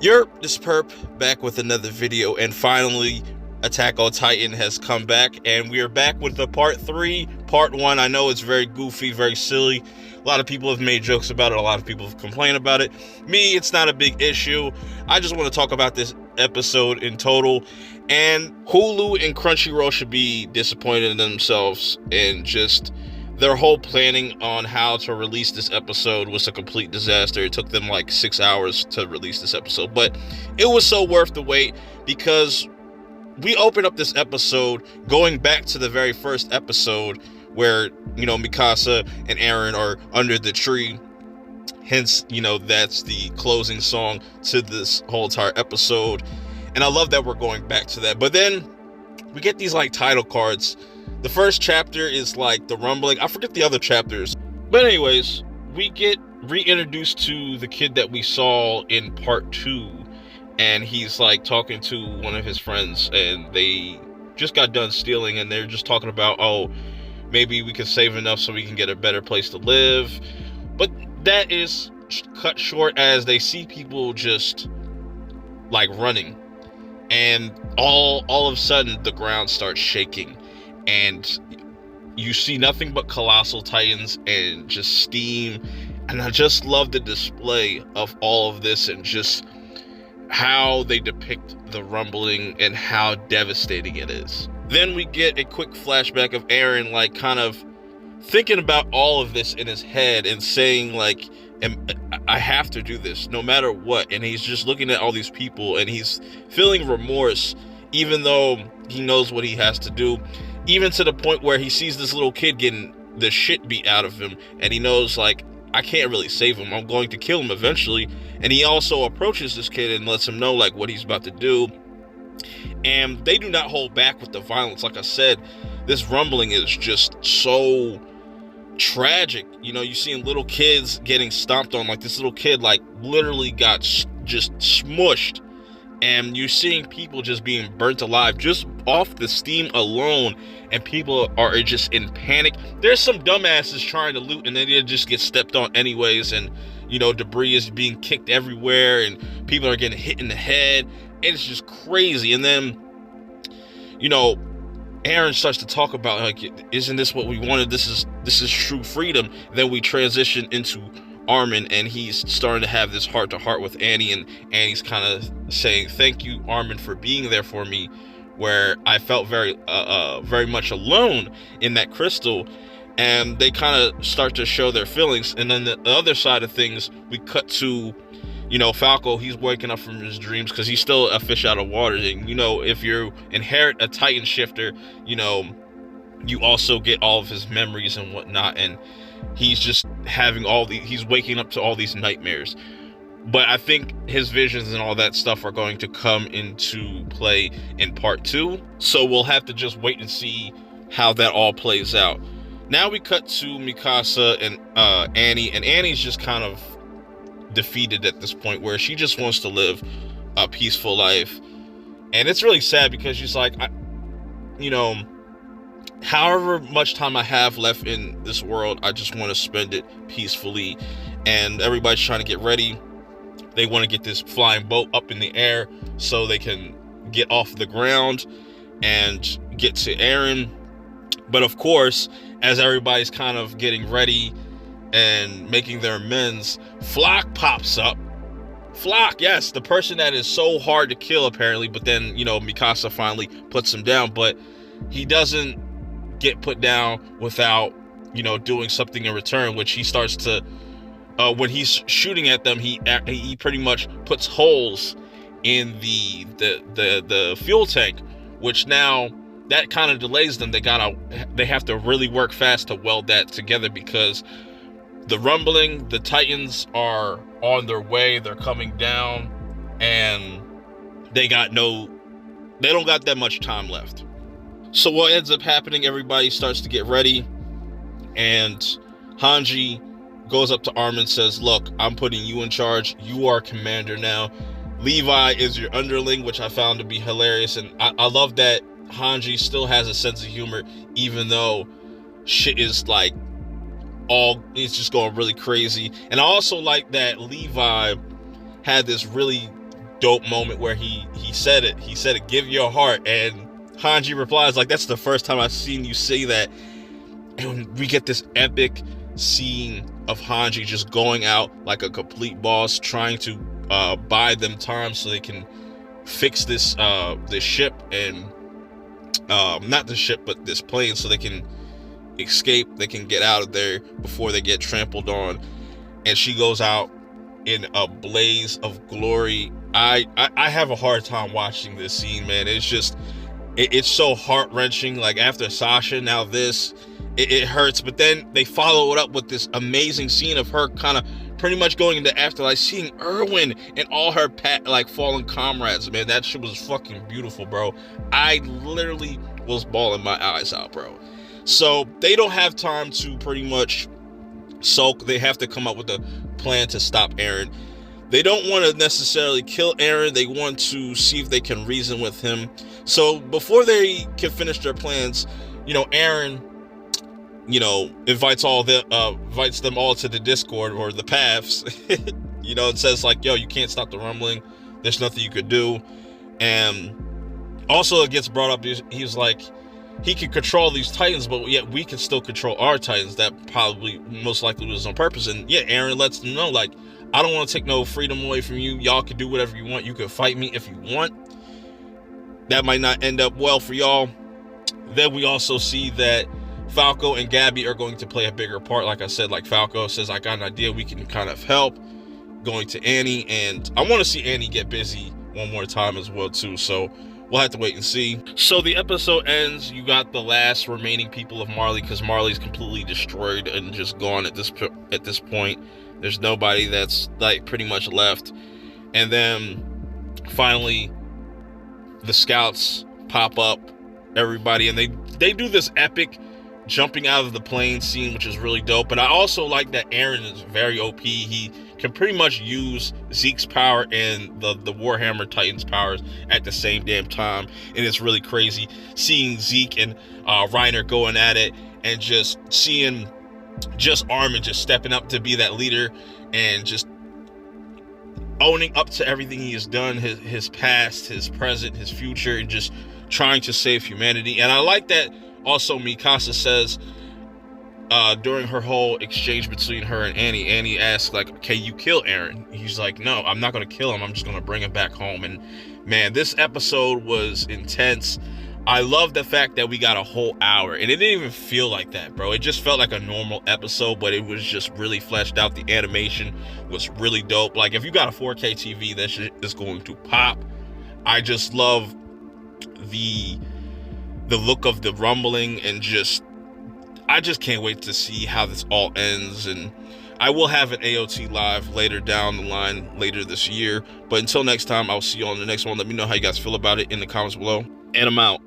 Yerp, this perp back with another video, and finally Attack on Titan has come back, and we are back with the part 3. Part 1, I know it's very goofy, very silly. A lot of people have made jokes about it, a lot of people have complained about it. Me, it's not a big issue. I just want to talk about this episode in total, and Hulu and Crunchyroll should be disappointed in themselves, and just their whole planning on how to release this episode was a complete disaster. It took them like 6 hours to release this episode, but it was so worth the wait, because we opened up this episode going back to the very first episode where, Mikasa and Eren are under the tree. Hence, that's the closing song to this whole entire episode. And I love that we're going back to that. But then we get these like title cards. The first chapter is like the rumbling. I forget the other chapters. But anyways, we get reintroduced to the kid that we saw in part 2. And he's like talking to one of his friends, and they just got done stealing, and they're just talking about, oh, maybe we could save enough so we can get a better place to live. But that is cut short as they see people just like running, and all of a sudden the ground starts shaking, and you see nothing but colossal titans and just steam. And I just love the display of all of this, and just how they depict the rumbling and how devastating it is. Then we get a quick flashback of Eren like kind of thinking about all of this in his head and saying like, I have to do this no matter what. And he's just looking at all these people, and he's feeling remorse even though he knows what he has to do, even to the point where he sees this little kid getting the shit beat out of him, and he knows like, I can't really save him, I'm going to kill him eventually. And he also approaches this kid and lets him know like what he's about to do. And they do not hold back with the violence. Like I said, this rumbling is just so tragic. You seeing little kids getting stomped on. Like this little kid like literally got just smushed. And you're seeing people just being burnt alive just off the steam alone, and people are just in panic. There's some dumbasses trying to loot, and then they just get stepped on anyways, and debris is being kicked everywhere, and people are getting hit in the head. It's just crazy. And then Eren starts to talk about like, isn't this what we wanted? This is true freedom. Then we transition into Armin, and he's starting to have this heart-to-heart with Annie, and Annie's kind of saying, thank you, Armin, for being there for me, where I felt very much alone in that crystal. And they kind of start to show their feelings. And then the other side of things, we cut to Falco. He's waking up from his dreams because he's still a fish out of water. And if you inherit a Titan shifter, you also get all of his memories and whatnot, and he's just having he's waking up to all these nightmares. But I think his visions and all that stuff are going to come into play in part 2. So we'll have to just wait and see how that all plays out. Now we cut to Mikasa and Annie, and Annie's just kind of defeated at this point, where she just wants to live a peaceful life. And it's really sad because she's like, however much time I have left in this world, I just want to spend it peacefully. And everybody's trying to get ready. They want to get this flying boat up in the air so they can get off the ground and get to Eren. But of course, as everybody's kind of getting ready and making their amends, Floch pops up. Floch, yes, the person that is so hard to kill apparently, but then, Mikasa finally puts him down, but he doesn't get put down without, doing something in return, which he starts to, when he's shooting at them, he pretty much puts holes in the fuel tank, which now that kind of delays them. They have to really work fast to weld that together, because the rumbling, the Titans are on their way. They're coming down, and they don't got that much time left. So what ends up happening, everybody starts to get ready, and Hanji goes up to Armin and says, look, I'm putting you in charge. You are commander now. Levi is your underling, which I found to be hilarious. And I love that Hanji still has a sense of humor, even though shit is like it's just going really crazy. And I also like that Levi had this really dope moment where he said it. He said it, give your heart. And Hanji replies, like, that's the first time I've seen you say that. And we get this epic scene of Hanji just going out like a complete boss, trying to buy them time so they can fix this ship, and not the ship, but this plane, so they can escape, they can get out of there before they get trampled on. And she goes out in a blaze of glory. I have a hard time watching this scene, man. It's just it's so heart-wrenching. Like, after Sasha, now this, it hurts. But then they follow it up with this amazing scene of her kind of pretty much going into afterlife, seeing Erwin and all her fallen comrades. Man, that shit was fucking beautiful, bro. I literally was bawling my eyes out, bro. So they don't have time to pretty much sulk. They have to come up with a plan to stop Eren. They don't want to necessarily kill Eren. They want to see if they can reason with him. So before they can finish their plans, Eren, invites them all to the Discord, or the paths. It says like, yo, you can't stop the rumbling. There's nothing you could do. And also it gets brought up, he's like, he can control these Titans, but yet we can still control our Titans. That probably most likely was on purpose. And yeah, Eren lets them know, like, I don't want to take no freedom away from you. Y'all can do whatever you want. You can fight me if you want. That might not end up well for y'all. Then we also see that Falco and Gabby are going to play a bigger part. Like I said, like Falco says, I got an idea, we can kind of help, going to Annie. And I want to see Annie get busy one more time as well too. So we'll have to wait and see. So the episode ends. You got the last remaining people of Marley, because Marley's completely destroyed and just gone at this point. There's nobody that's like pretty much left. And then finally the scouts pop up, everybody, and they do this epic jumping out of the plane scene, which is really dope. And I also like that Eren is very OP. He can pretty much use Zeke's power and the Warhammer Titans powers at the same damn time. And it's really crazy seeing Zeke and Reiner going at it, and just seeing Armin just stepping up to be that leader and just owning up to everything he has done, his past, his present, his future, and just trying to save humanity. And I like that also Mikasa says during her whole exchange between her and Annie asks, like, can you kill Eren? He's like, no, I'm not going to kill him. I'm just going to bring him back home. And man, this episode was intense. I love the fact that we got a whole hour, and it didn't even feel like that, bro. It just felt like a normal episode, but it was just really fleshed out. The animation was really dope. Like, if you got a 4K TV, that shit is going to pop. I just love the look of the rumbling, and I just can't wait to see how this all ends. And I will have an AOT live later down the line, later this year. But until next time, I'll see you on the next one. Let me know how you guys feel about it in the comments below, and I'm out.